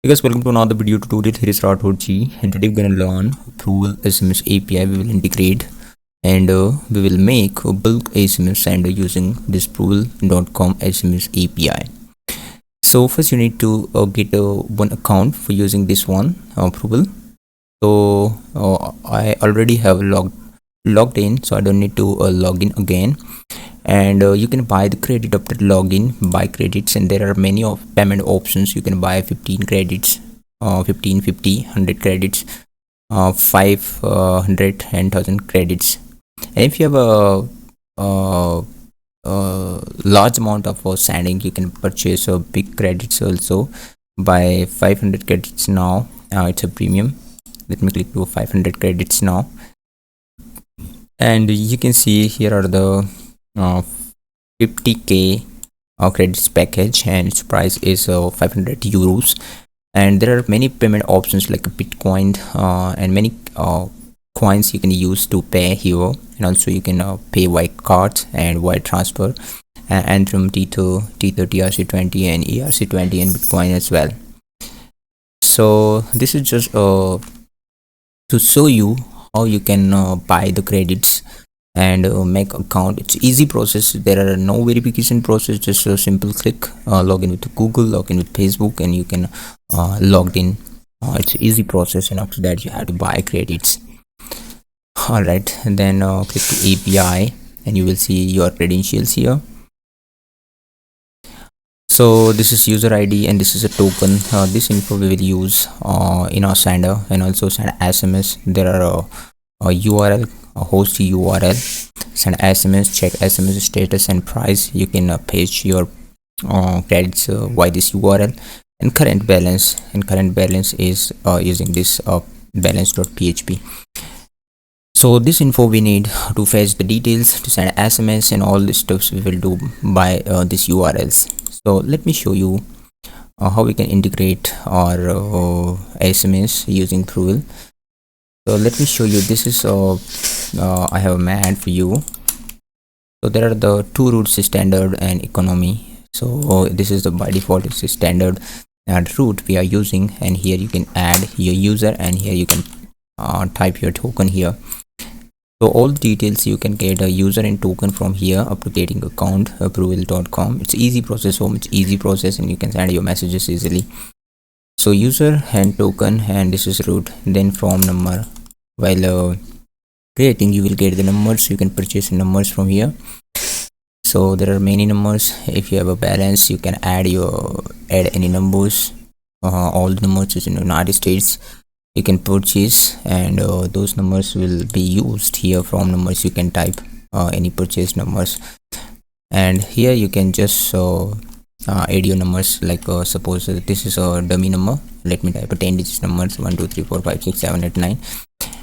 Hey guys, welcome to another video tutorial. Here is Rathod and today we're gonna learn ProovL SMS API. We will integrate and we will make a bulk SMS sender using this ProovL.com SMS API. So first you need to get one account for using this one ProovL. So I already have logged in, so I don't need to log in again. And you can buy the credit after login, buy credits, and there are many of payment options. You can buy 15 credits, 15, 50, 100 credits, 500 and 1000 credits. And if you have a large amount of sanding, you can purchase big credits also. Buy 500 credits now. It's a premium. Let me click to 500 credits now, and you can see here are the 50k credits package, and its price is 500 euros. And there are many payment options like Bitcoin and many coins you can use to pay here, and also you can pay by cards and wire transfer, and from T2, T30, ERC20 and ERC20 and Bitcoin as well. So this is just to show you how you can buy the credits and make account. It's easy process. There are no verification process, just a simple click, login with Google, login with Facebook, and you can logged in. It's easy process, and after that you have to buy credits. All right, and then click to API and you will see your credentials here. So this is user ID and this is a token. This info we will use in our sender, and also send SMS. There are a URL, a host URL, send SMS, check SMS status and price. You can paste your credits by this URL, and current balance. And current balance is using this balance.php. So this info we need to fetch the details to send SMS, and all the stuffs we will do by these URLs. So let me show you how we can integrate our SMS using ProovL. So let me show you. This is I have a ad for you. So there are the two routes, standard and economy. So this is the by default, it's a standard route we are using, and here you can add your user, and here you can type your token here. So all the details you can get a user and token from here up to getting account ProovL.com. It's easy process, so much easy process, and you can send your messages easily. So user and token, and this is root, then from number. While creating, you will get the numbers. You can purchase numbers from here. So there are many numbers. If you have a balance, you can add any numbers. All the numbers is in the United States. You can purchase, and those numbers will be used here. From numbers you can type any purchase numbers, and here you can just add your numbers. Like suppose this is a dummy number. Let me type a 10 digits numbers, 1 2 3 4 5 6 7 8 9.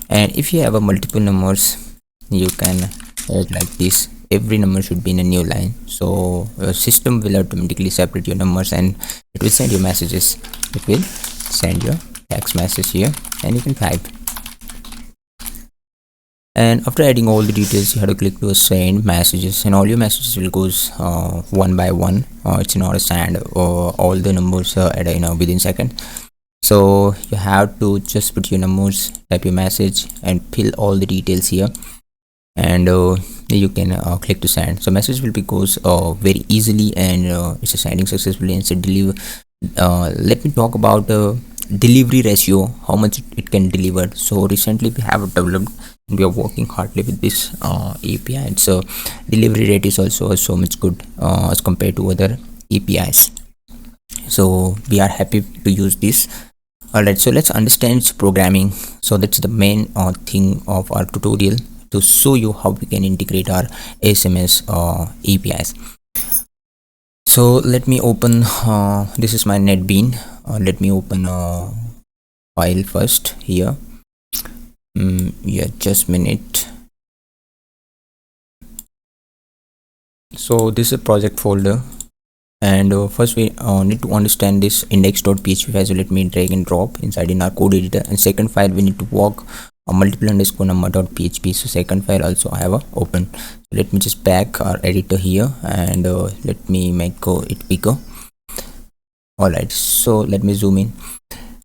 And if you have a multiple numbers, you can add like this. Every number should be in a new line, so system will automatically separate your numbers, and it will send you messages. It will send your text message here, and you can type. And after adding all the details, you have to click to send messages, and all your messages will goes one by one. It's not a send all the numbers within second. So you have to just put your numbers, type your message, and fill all the details here, and you can click to send. So message will be goes very easily, and it's a sending successfully, and it's a deliver. Let me talk about delivery ratio, how much it can deliver. So recently we have developed, and we are working hardly with this API, and so delivery rate is also so much good as compared to other APIs. So we are happy to use this. All right, so let's understand programming. So that's the main thing of our tutorial, to show you how we can integrate our SMS APIs. So let me open this is my NetBean. Let me open a file first here. Yeah, just a minute. So this is a project folder, and first we need to understand this index.php file. So let me drag and drop inside in our code editor. And second file we need to work a multiple underscore number.php. So second file also I have a open. So let me just back our editor here, and let me make it bigger. All right, so let me zoom in.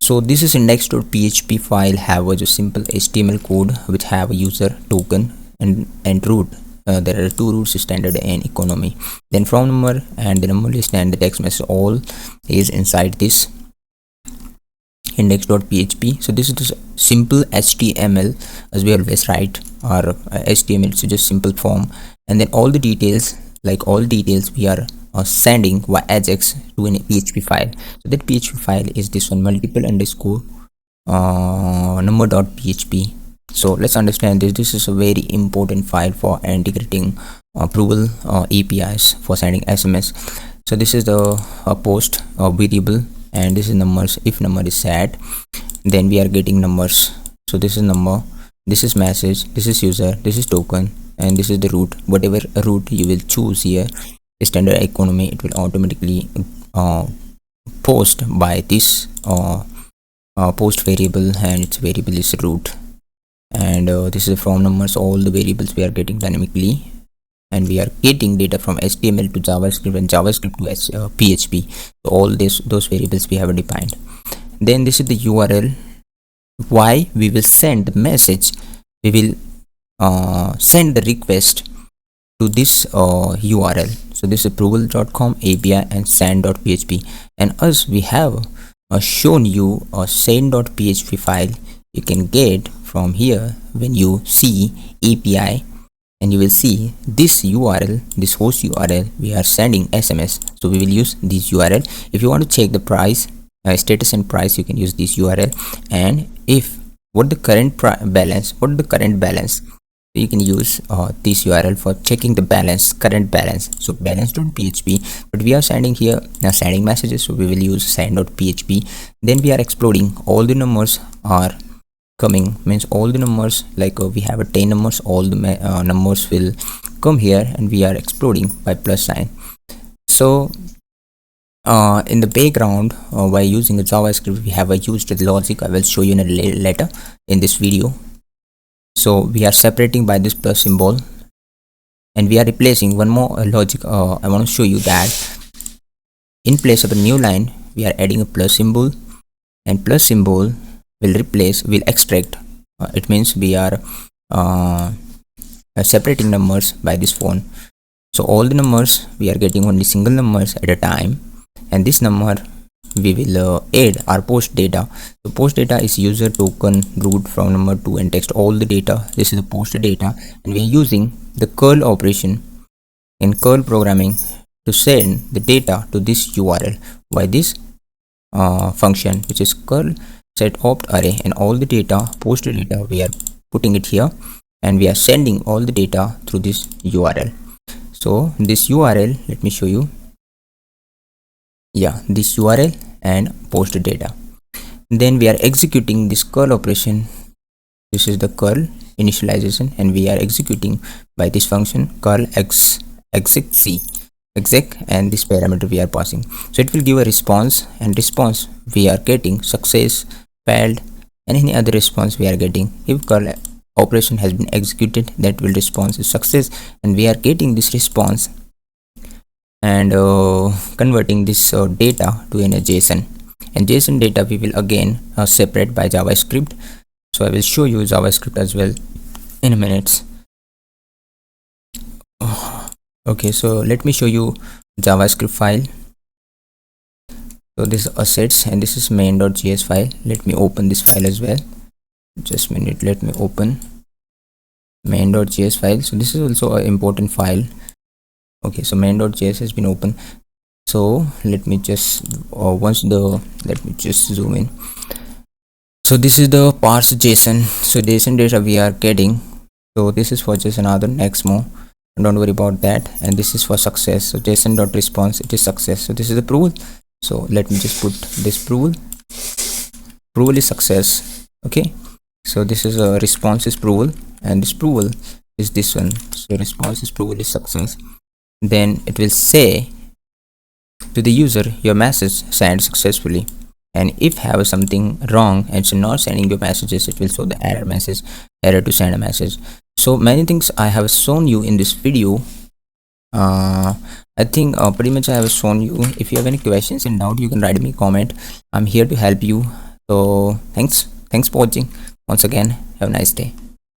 So this is index.php file have a just simple HTML code which have a user token and root. There are two roots, standard and economy. Then from number and the number list and the text message all is inside this index.php. So this is just simple HTML as we always write, or HTML is just simple form, and then all the details, like all details we are sending via ajax to an PHP file. So that PHP file is this one, multiple underscore number.php. So let's understand this. This is a very important file for integrating ProovL APIs for sending SMS. So this is the post variable, and this is numbers. If number is set, then we are getting numbers. So this is number, this is message, this is user, this is token, and this is the root. Whatever root you will choose here, standard economy, it will automatically post by this post variable, and its variable is root. And this is from numbers, all the variables we are getting dynamically, and we are getting data from HTML to JavaScript and JavaScript to PHP. So all those variables we have defined. Then this is the URL. Why we will send the message, we will send the request to this URL. So this is ProovL.com API and send.php, and as we have shown you a send.php file you can get from here. When you see API, and you will see this URL, this host URL, we are sending SMS, so we will use this URL. If you want to check the price, status and price, you can use this URL. And if what the current balance, you can use this URL for checking the balance, current balance. So balance.php, but we are sending here sending messages, so we will use send.php. Then we are exploding, all the numbers are coming, means all the numbers, like we have a 10 numbers, all the numbers will come here, and we are exploding by plus sign. So in the background, by using a JavaScript, we have used the logic. I will show you in a later in this video. So we are separating by this plus symbol, and we are replacing one more logic. I want to show you that in place of a new line, we are adding a plus symbol, and plus symbol will extract. It means we are separating numbers by this font. So all the numbers we are getting only single numbers at a time, and this number we will add our post data. So post data is user token, root, from number to, and text, all the data. This is the post data, and we are using the curl operation in curl programming to send the data to this URL by this function, which is curl set opt array, and all the data, post data, we are putting it here, and we are sending all the data through this URL. So this URL, let me show you. Yeah, this URL and post data. Then we are executing this curl operation. This is the curl initialization, and we are executing by this function curl exec, and this parameter we are passing. So it will give a response, and response we are getting success, failed, and any other response we are getting. If curl operation has been executed, that will response is success, and we are getting this response and converting this data to in a JSON, and JSON data we will again separate by JavaScript. So I will show you JavaScript as well in a minute. Okay, so let me show you JavaScript file. So this is assets, and this is main.js file. Let me open this file as well. Just a minute, let me open main.js file. So this is also an important file. Okay, so main.js has been open. So let me just let me just zoom in. So this is the parse JSON. So JSON data we are getting. So this is for just another next more. Don't worry about that. And this is for success. So JSON.response, it is success. So this is the ProovL. So let me just put this ProovL. ProovL is success. Okay. So this is a response is ProovL, and this ProovL is this one. So response is ProovL is success. Then it will say to the user, your message sent successfully. And if have something wrong and it's not sending your messages, it will show the error message, error to send a message. So many things I have shown you in this video. I think pretty much I have shown you. If you have any questions and doubt, you can write me comment. I'm here to help you. So thanks for watching. Once again, have a nice day.